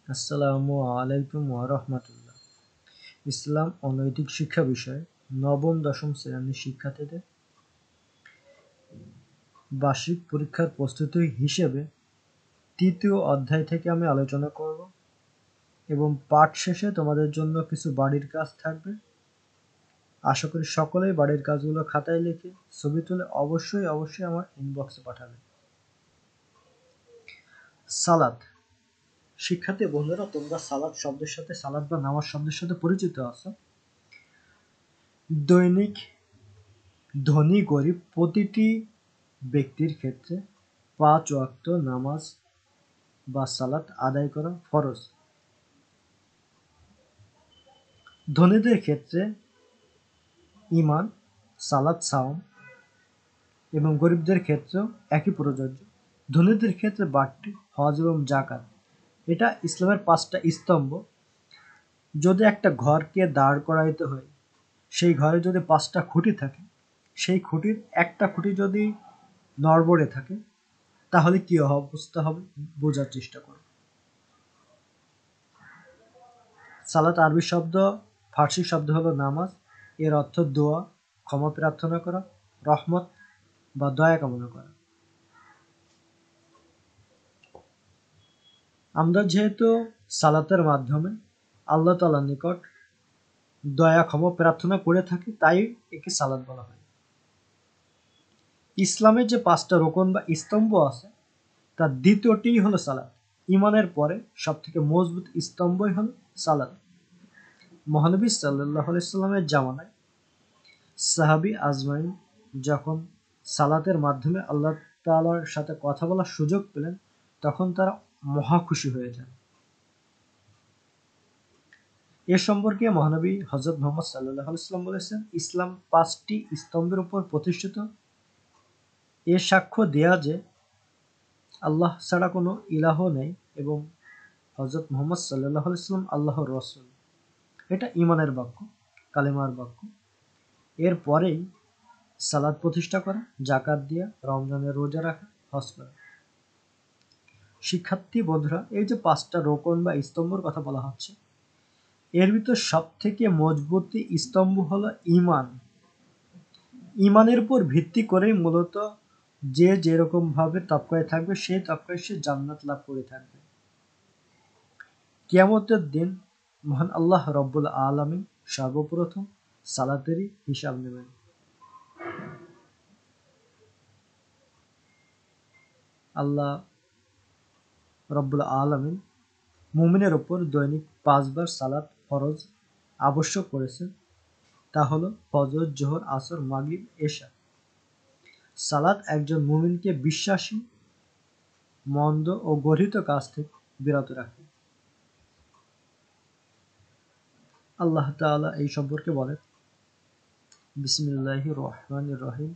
আসসালামু আলাইকুম ওয়া রাহমাতুল্লাহ। ইসলাম ও নৈতিক শিক্ষা বিষয়ে নবম দশম শ্রেণীর শিক্ষার্থীদের বার্ষিক পরীক্ষার প্রস্তুতি হিসেবে তৃতীয় অধ্যায় থেকে আমি আলোচনা করব এবং পাঠ শেষে তোমাদের জন্য কিছু বাড়ির কাজ থাকবে। আশা করি সকলেই বাড়ির কাজগুলো খাতায় লিখে ছবি তুলে অবশ্যই আমার ইনবক্সে পাঠাবে। সালাত। শিক্ষার্থী বন্ধুরা, তোমরা সালাত শব্দের সাথে, সালাত বা নামাজ শব্দের সাথে পরিচিত আছো। দৈনিক ধনী গরিব প্রতিটি ব্যক্তির ক্ষেত্রে ৫ ওয়াক্ত নামাজ বা সালাত আদায় করা ফরজ। ধনীদের ক্ষেত্রে ঈমান, সালাত, সাওম এবং গরিবদের ক্ষেত্রেও একই প্রযোজ্য। ধনীদের ক্ষেত্রে বাড়তি হজ এবং যাকাত। এটা ইসলামের ৫টা স্তম্ভ। যদি একটা ঘরকে দাঁড় করাইতে হয়, সেই ঘরে যদি ৫টা খুঁটি থাকে, সেই খুঁটির একটা খুঁটি যদি নড়বড়ে থাকে, তাহলে কি অবস্থা হবে বোঝার চেষ্টা করো। সালাত আরবি শব্দ, ফার্সি শব্দ হলো নামাজ। এর অর্থ দোয়া, ক্ষমা প্রার্থনা করা, রহমত বা দয়া কামনা করা। আমরা যেহেতু সালাতের মাধ্যমে আল্লাহ তাআলার নিকট দয়া ক্ষমা প্রার্থনা করে থাকি, তাই একে সালাত বলা হয়। ইসলামের যে ৫টা রোকন বা স্তম্ভ আছে, তার দ্বিতীয়টি হলো সালাত। ঈমানের পরে সবথেকে মজবুত স্তম্ভই হলো সালাত। মহানবী সাল্লাল্লাহু আলাইহি সাল্লামের জামানায় সাহাবী আজমাইন যখন সালাতের মাধ্যমে আল্লাহ তাআলার সাথে কথা বলার সুযোগ পেলেন, তখন তারা মহা খুশি হয়ে যান। এ সম্পর্কে মহানবী হযরত মুহাম্মদ সাল্লাল্লাহু আলাইহি ওয়াসাল্লাম বলেছেন, ইসলাম ৫টি স্তম্ভের উপর প্রতিষ্ঠিত। এর সাক্ষ্য দেয়া যে আল্লাহ ছাড়া কোনো ইলাহ নেই এবং হযরত মুহাম্মদ সাল্লাল্লাহু আলাইহি ওয়াসাল্লাম আল্লাহর রাসূল। এটা ঈমানের বাক্য, কালেমার বাক্য। এর পরেই সালাত প্রতিষ্ঠা করা, যাকাত দেয়া, রমজানের রোজা রাখা, হজ করা। শিক্ষার্থী বন্ধুরা, এই যে ৫টা রোকন বা স্তম্ভের কথা বলা হচ্ছে, এর ভিতর সবথেকে মজবুত স্তম্ভ হলো ঈমান। ঈমানের উপর ভিত্তি করেই মূলত যে যেরকম ভাবে তকওয়ায় থাকবে, সেই তকওয়ায় সে জান্নাত লাভ করে থাকবে। কিয়ামতের দিন মহান আল্লাহ রব্বুল আলামিন সর্বপ্রথম সালাতেরই হিসাব নেবেন। আল্লাহ রব্বুল আলামিন মুমিনের ওপর দৈনিক ৫ বার সালাত ফরজ আবশ্যক করেছেন। তা হলো ফজর, জোহর, আসর, মাগরিব, এশা। সালাত একজন মুমিনকে বিশ্বাসী, মন্দ ও গর্হিত কাজ থেকে বিরত রাখে। আল্লাহ তাআলা এই সম্পর্কে বলেন, বিসমিল্লাহির রহমানির রহিম,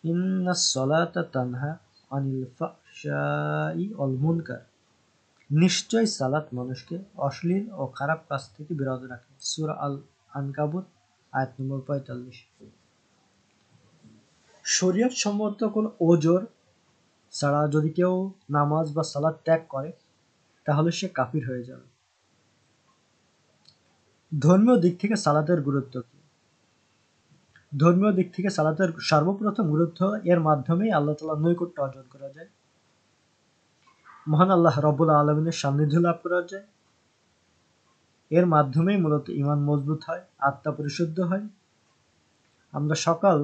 ইন্নাস সালাতা তানহা আনিল ফাহশাই ওয়াল মুনকার। নিশ্চয় সালাত মানুষকে অশ্লীল ও খারাপ কাজ থেকে বিরত রাখে। সূরা আল আনকাবুত আয়াত নম্বর ৪৫। শরীয়ত সম্মত কোনো ওজর ছাড়া যদি কেউ নামাজ বা সালাত ত্যাগ করে, তাহলে সে কাফির হয়ে যাবে। ধর্মীয় দিক থেকে সালাতের গুরুত্ব কি? ধর্মীয় দিক থেকে সালাতের সর্বপ্রথম গুরুত্ব, এর মাধ্যমেই আল্লাহ তাআলার নৈকট্য অর্জন করা যায়, মহান আল্লাহ রব্বুল আলামিনের সান্নিধ্য লাভ করা যায়। এর মাধ্যমেই মূলত ঈমান মজবুত হয়, আত্মা পরিশুদ্ধ হয়। আমরা সকাল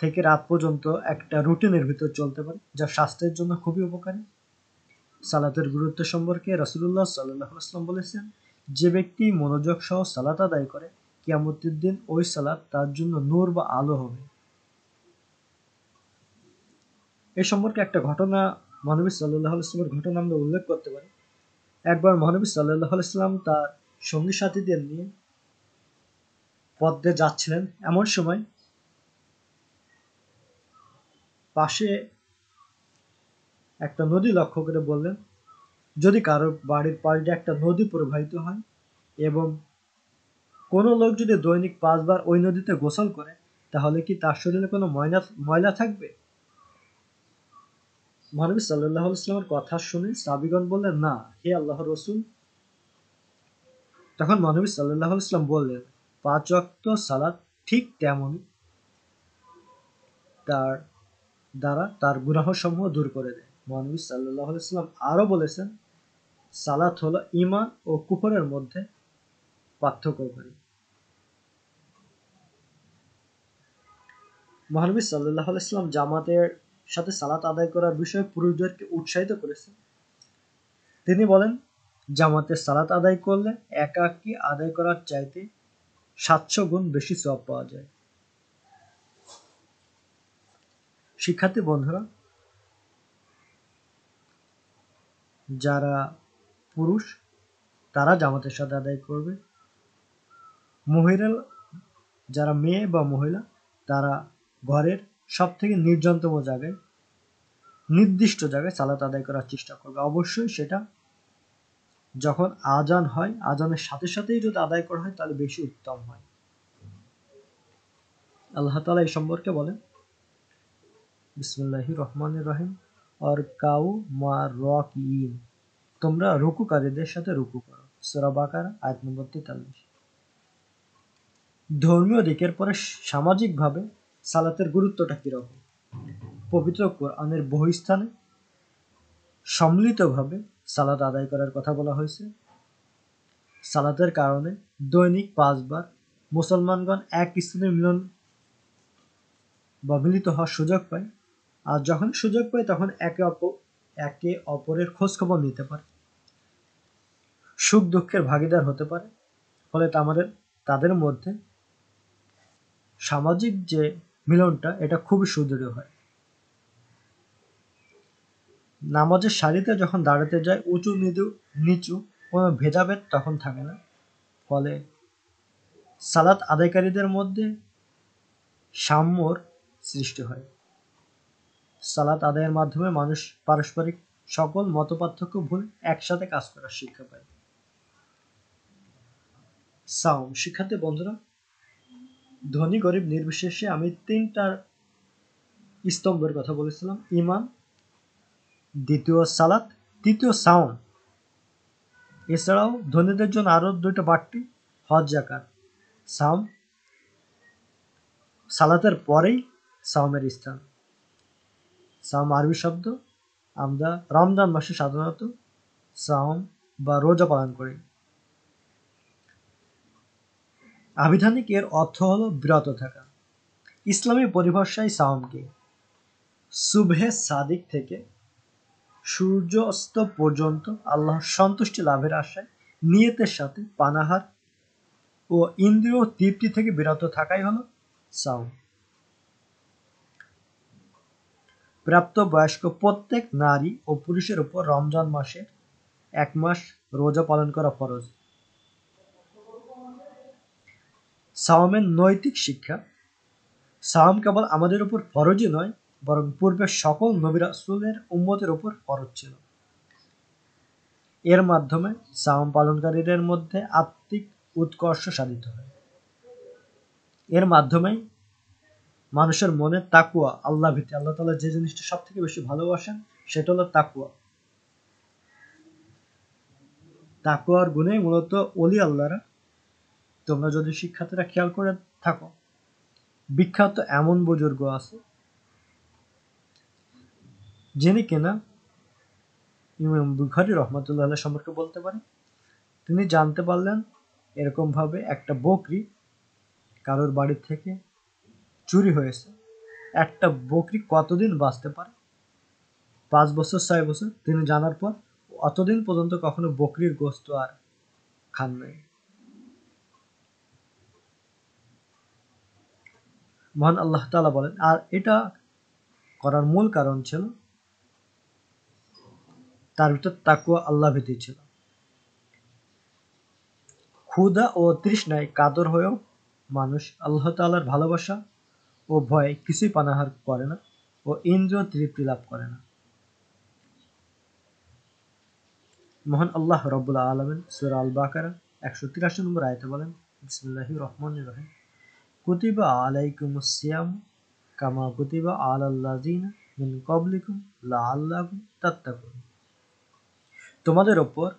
থেকে রাত পর্যন্ত একটা রুটিনের ভিতর চলতে পারি, যা স্বাস্থ্যের জন্য খুবই উপকারী। সালাতের গুরুত্ব সম্পর্কে রাসূলুল্লাহ সাল্লাল্লাহু আলাইহি ওয়াসাল্লাম বলেছেন, যে ব্যক্তি মনোযোগ সহ সালাত আদায় করে, কিয়ামতের দিন ওই সালাত তার জন্য নূর বা আলো হবে। এ সম্পর্কে একটা ঘটনা, মহানবী সাল্লাল্লাহু আলাইহি ওয়াসাল্লামের ঘটনা আমরা উল্লেখ করতে পারি। একবার মহানবী সাল্লাল্লাহু আলাইহি ওয়াসাল্লাম তার সঙ্গী সাথীদের নিয়ে পথ দিয়ে যাচ্ছিলেন। এমন সময় পাশে একটা নদী লক্ষ্য করে বললেন, যদি কারো বাড়ির পাশ দিয়ে একটা নদী প্রবাহিত হয় এবং কোনো লোক যদি দৈনিক ৫ বার ওই নদীতে গোসল করে, তাহলে কি তার শরীরে কোনো ময়লা থাকবে? মহানবী সাল্লাল্লাহু আলাইহি ওয়াসাল্লামের কথা শুনে সাহাবীগণ বললেন, না হে আল্লাহর রাসূল। তখন মহানবী সাল্লাল্লাহু আলাইহি ওয়াসাল্লাম বললেন, ৫ ওয়াক্ত সালাত ঠিক তেমনই তার দ্বারা তার গুনাহসমূহ দূর করে দেয়। মহানবী সাল্লাল্লাহু আলাইহি ওয়াসাল্লাম আরো বলেছেন, সালাত হলো ঈমান ও কুফরের মধ্যে পার্থক্যকারী। মহানবী সাল্লাল্লাহু আলাইহি ওয়াসাল্লাম জামাতের সাথে সালাত আদায় করার বিষয়ে পুরুষদেরকে উৎসাহিত করেছেন। তিনি বলেন, জামাতে সালাত আদায় করলে একাকী আদায় করার চাইতে ৭০০ গুণ বেশি সওয়াব পাওয়া যায়। শিক্ষার্থী বন্ধুরা, যারা পুরুষ তারা জামাতের সাথে আদায় করবে। মহিলা, যারা মেয়ে বা মহিলা, তারা ঘরের সব থেকে নির্জনতম জায়গায়, নির্দিষ্ট জায়গায় সালাত আদায় করার চেষ্টা করবে। অবশ্যই সেটা যখন আজান হয়, আজানের সাথে সাথেই যদি আদায় করা হয় তাহলে বেশি উত্তম হয়। আল্লাহ তাআলা এই সম্পর্কে বলেন, বিসমিল্লাহির রহমানির রহিম, আর কাউ মা রাকিইন, তোমরা রুকুকারীদের সাথে রুকু করো। সূরা বাকারা আয়াত নম্বর 43। ধর্মীয় দিকের পরে সামাজিকভাবে সালাতের গুরুত্বটা কিরকম? পবিত্র কোরআনের বহু স্থানে সম্মিলিতভাবে সালাত আদায় করার কথা বলা হয়েছে। সালাতের কারণে দৈনিক ৫ বার মুসলমানগণ এক স্থানে মিলিত হওয়ার সুযোগ পায়। আর যখন সুযোগ পায় তখন একে অপরের খোঁজ খবর নিতে পারে, সুখ দুঃখের ভাগিদার হতে পারে। ফলে তাদের মধ্যে সামাজিক যে মিলনটা এটা খুবই সুদৃঢ় হয়। নামাজের সারিতে যখন দাঁড়াতে যায় উঁচু নিচু কোনো ভেদাভেদ তখন থাকে না। ফলে সালাত আদায়কারীদের মধ্যে সাম্যর সৃষ্টি হয়। সালাত আদায়ের মাধ্যমে মানুষ পারস্পরিক সকল মতপার্থক্য ভুলে একসাথে কাজ করার শিক্ষা পায়। সাওম। শিক্ষার্থী বন্ধুরা, ধনী গরিব নির্বিশেষে আমি ৩টা স্তম্ভের কথা বলেছিলাম: ঈমান, দ্বিতীয় সালাত, তৃতীয় সাওম। এছাড়াও ধনীদের জন্য আরো 2টা বাড়তি, হজ, যাকাত। সাওম, সালাতের পরেই সাওমের স্থান। সাওম আরবি শব্দ। আমরা রমজান মাসে সাধারণত সাওম বা রোজা পালন করি। আবিধানিক এর অর্থ হলো বিরত থাকা। ইসলামী পরিভাষায় সাওমকে সুবহে সাদিক থেকে সূর্য অস্ত পর্যন্ত আল্লাহর সন্তুষ্টি লাভের আশায় নিয়তের সাথে পানাহার ও ইন্দ্রিয় তৃপ্তি থেকে বিরত থাকাই হলো সাওম। প্রাপ্তবয়স্ক প্রত্যেক নারী ও পুরুষের উপর রমজান মাসের 1 মাস রোজা পালন করা ফরজ। সাওমের নৈতিক শিক্ষা। সাওম কেবল আমাদের উপর ফরজই নয়, বরং পূর্বের সকল নবী রাসূলের উম্মতের উপর ফরজ ছিল। এর মাধ্যমে সাওম পালনকারীদের মধ্যে আত্মিক উৎকর্ষ সাধিত হয়। এর মাধ্যমেই মানুষের মনে তাকওয়া, আল্লাহ ভীতি, আল্লাহ তাআলা যে জিনিসটা সব থেকে বেশি ভালোবাসেন সেটা হলো তাকওয়া। তাকওয়ার গুণেই মূলত ওলি আল্লাহরা, তোমরা যদি শিক্ষার্থীরা খেয়াল করে থাকো, বিখ্যাত এমন বুজুর্গ আছে যিনি কিনা ইমাম বুখারী রাহমাতুল্লাহ আলাইহি সম্পর্কে বলতে পারেন, তিনি জানতে পারলেন এরকম ভাবে একটা বকরি কারোর বাড়ি থেকে চুরি হয়েছে। একটা বকরি কতদিন বাঁচতে পারে? 5 বছর 6 বছর। তিনি জানার পর অতদিন পর্যন্ত কখনো বকরির গোশত আর খান নাই। মহান আল্লাহ তাআলা বলেন, আর এটা করার মূল কারণ ছিল তার ভিতর তাকওয়া, আল্লাহ ভীতি ছিল। ক্ষুধা ও তৃষ্ণায় কাতর হয়েও মানুষ আল্লাহ তাআলার ভালোবাসা ও ভয়ে কিছুই পানাহার করে না ও ইন্দ্রিয় তৃপ্তি লাভ করে না। মহান আল্লাহ রাব্বুল আলামিন সূরা আল বাকারা 183 নম্বর আয়াতে বলেন, বিসমিল্লাহির রহমানির রহিম, কুতিবা আলাইকুমুস সিয়াম কামা কুতিবা আলাল লাযিনা মিন ক্বাবলিকুম লাআল্লাকুম তাত্তাকুন। তোমাদের ওপর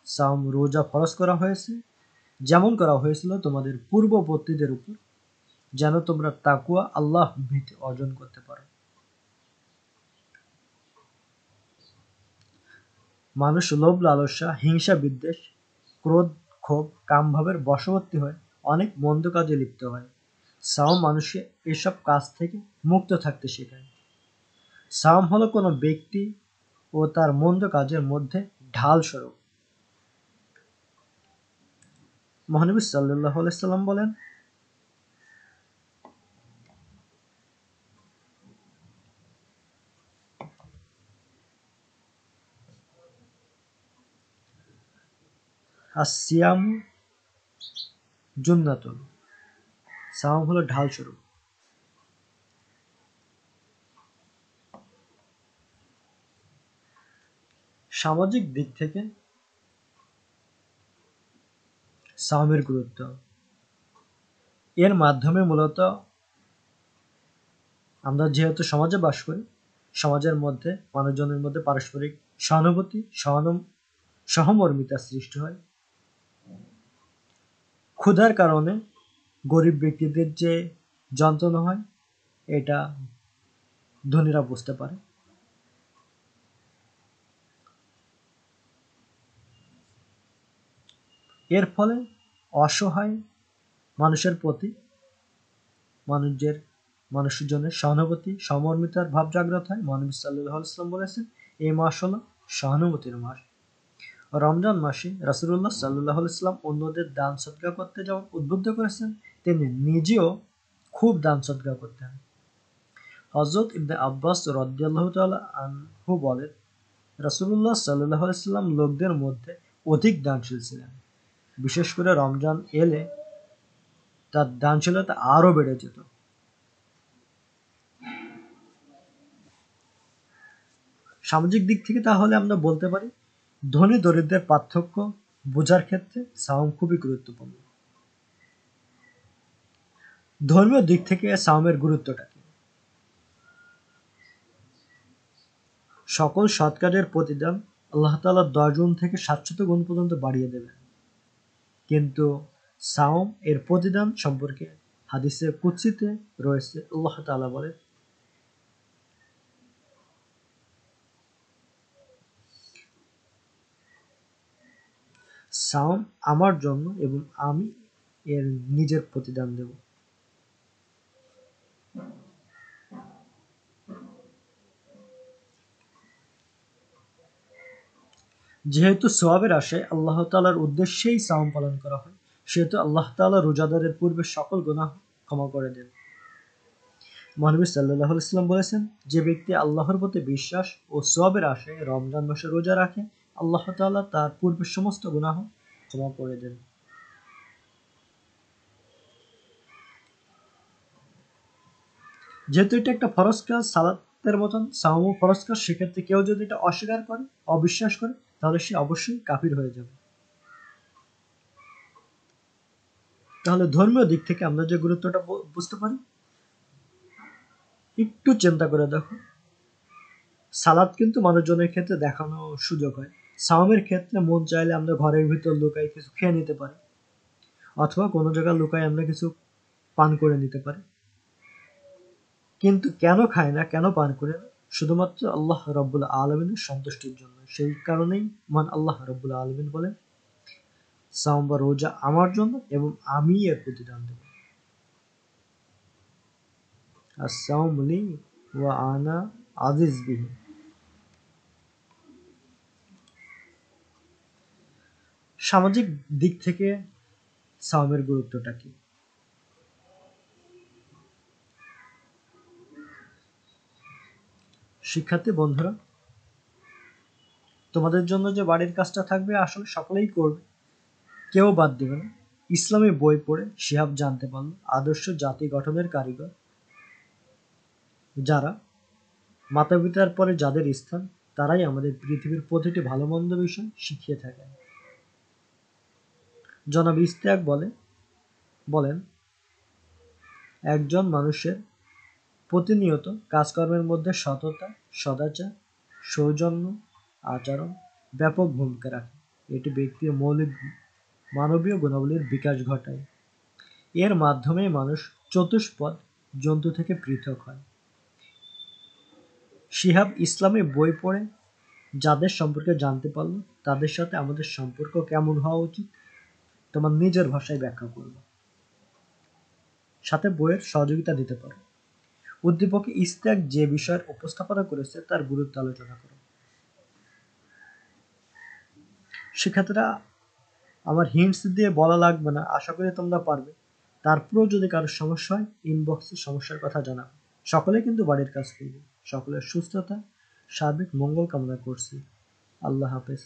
সাওম রোজা ফরজ করা হয়েছে যেমন করা হয়েছিল তোমাদের পূর্ববর্তীদের উপর, যেন তোমরা তাকওয়া আল্লাহ ভীতি অর্জন করতে পারো। মানুষ লোভ লালসা, হিংসা বিদ্বেষ, ক্রোধ ক্ষোভ কামভাবের বশবর্তী হয়ে অনেক মন্দ কাজে লিপ্ত হয়। সাওম মানুষকে এসব কাজ থেকে মুক্ত থাকতে শেখায়। সাওম হলো কোনো ব্যক্তি ও তার মন্দ কাজের মধ্যে ঢাল স্বরূপ। মহানবী সাল্লাল্লাহু আলাইহি সাল্লাম বলেন, আসিয়ামু জুন্নাতুন, সাওম হলো ঢাল স্বরূপ। সামাজিক দিক থেকে সাওমের গুরুত্ব, এর মাধ্যমে মূলত আমরা যেহেতু সমাজে বাস করি, সমাজের মধ্যে মানুষজনের মধ্যে পারস্পরিক সহানুভূতি সহমর্মিতা সৃষ্টি হয়। ক্ষুধার কারণে গরিব ব্যক্তিদের যে যন্ত্রণা হয় এটা ধনীরা বুঝতে পারে। এর ফলে অসহায় মানুষের প্রতি মানুষজনের সহানুভূতি সহমর্মিতার ভাব জাগ্রত হয়। মহানবী সাল্লাল্লাহু আলাইহি ওয়াসাল্লাম বলেছেন, এই মাস হলো সহানুভূতির মাস। রমজান মাসে রাসূলুল্লাহ সাল্লাল্লাহু আলাইহি ওয়াসাল্লাম অন্যদের দান সদকা করতে যেমন উদ্বুদ্ধ করেছেন, তেমনি নিজেও খুব দান সদকা করতেন। হযরত ইবনে আব্বাস রাদিয়াল্লাহু তাআলা আনহু বলেন, রাসূলুল্লাহ সাল্লাল্লাহু আলাইহি ওয়াসাল্লাম লোকদের মধ্যে অধিক দানশীল ছিলেন। বিশেষ করে রমজান এলে তার দানশীলতা আরো বেড়ে যেত। সামাজিক দিক থেকে তাহলে আমরা বলতে পারি, ধনী দরিদ্রের পার্থক্য বোঝার ক্ষেত্রে সাওম খুবই গুরুত্বপূর্ণ। ধর্মীয় দিক থেকে সাওমের গুরুত্বটা কি? সকল সৎ কাজের প্রতিদান আল্লাহ তাআলা 10 গুণ থেকে 700 গুণ পর্যন্ত বাড়িয়ে দেবেন। কিন্তু সাওম এর প্রতিদান সম্পর্কে হাদিসে কুদসিতে রয়েছে, আল্লাহ তাআলা বলেন, সাওম আমার জন্য এবং আমি এর নিজের প্রতিদান দেব। যেহেতু সওয়াবের আশায় আল্লাহ তাআলার উদ্দেশ্যেই সাওম পালন করা হয়, সেহেতু আল্লাহ তাআলা রোজাদারের পূর্বে সকল গুনাহ ক্ষমা করে দেন। মহানবী সাল্লাল্লাহু আলাইহি ওয়াসাল্লাম বলেছেন, যে ব্যক্তি আল্লাহর প্রতি বিশ্বাস ও সওয়াবের আশায় রমজান মাসে রোজা রাখে, আল্লাহ তাআলা তার পূর্বের সমস্ত গুনাহ ক্ষমা করে দেন। যেহেতু এটা একটা ফরজ কাজ, সালাতের মতন সাওমও ফরজ কাজ, সেক্ষেত্রে কেউ যদি এটা অস্বীকার করে, অবিশ্বাস করে, তাহলে সে অবশ্যই কাফির হয়ে যাবে। তাহলে ধর্মীয় দিক থেকে আমরা যে গুরুত্বটা বুঝতে পারি, একটু চিন্তা করে দেখো, সালাত কিন্তু মানুষজনের ক্ষেত্রে দেখানো সুযোগ হয়। সাওমের ক্ষেত্রে মন চাইলে আমরা ঘরের ভিতর লুকাই কিছু খেয়ে নিতে পারি, অথবা কোনো জায়গায় লুকাই আমরা কিছু পান করে নিতে পারি। কিন্তু কেন খায় না, কেন পান করে না? শুধুমাত্র আল্লাহ রাব্বুল আলামিনের সন্তুষ্টির জন্য। সেই কারণেই আল্লাহ রাব্বুল আলামিন বলেন, সাওম বা রোজা আমার জন্য এবং আমি এর প্রতিদান দেব। আস-সাওমু লি ওয়া আনা আজিজ বিহি। সামাজিক দিক থেকে সাওমের গুরুত্বটা কি? শিক্ষার্থী বন্ধুরা, তোমাদের জন্য যে বাড়ির কাজটা থাকবে আসলে সকলেই করবে, কেউ বাদ দেবে না। ইসলামী বই পড়ে শিহাব জানতে পারল, আদর্শ জাতি গঠনের কারিগর যারা, মাতা পিতার পরে যাদের স্থান, তারাই আমাদের পৃথিবীর প্রতিটি ভালো মন্দ বিষয় শিখিয়ে থাকেন। জনাব ইশতিয়াক বলেন, একজন মানুষের প্রতিনিয়ত কাজকর্মের মধ্যে সততা, সদাচার, সৌজন্য, আচরণ ব্যাপক ভূমিকা রাখে। এটি ব্যক্তির মৌলিক মানবীয় গুণাবলীর বিকাশ ঘটায়। এর মাধ্যমে মানুষ চতুষ্পদ জন্তু থেকে পৃথক হয়। শিহাব ইসলামী বই পড়ে যাদের সম্পর্কে জানতে পারল, তাদের সাথে আমাদের সম্পর্ক কেমন হওয়া উচিত তোমার নিজের ভাষায় ব্যাখ্যা করব। সাথে বইয়ের সহযোগিতা দিতে পারো। উদ্দীপক ইশতিয়াক যে বিষয়ের উপস্থাপনা করেছে তার গুরুত্ব আলোচনা করো। শিক্ষার্থীরা, আমার হিন্টস দিয়ে বলা লাগবে না, আশা করি তোমরা পারবে। তারপরেও যদি কারোর সমস্যা হয় ইনবক্সে সমস্যার কথা জানাবে। সকলে কিন্তু বাড়ির কাজ করবে। সকলের সুস্থতা, সার্বিক মঙ্গল কামনা করছি। আল্লাহ হাফেজ।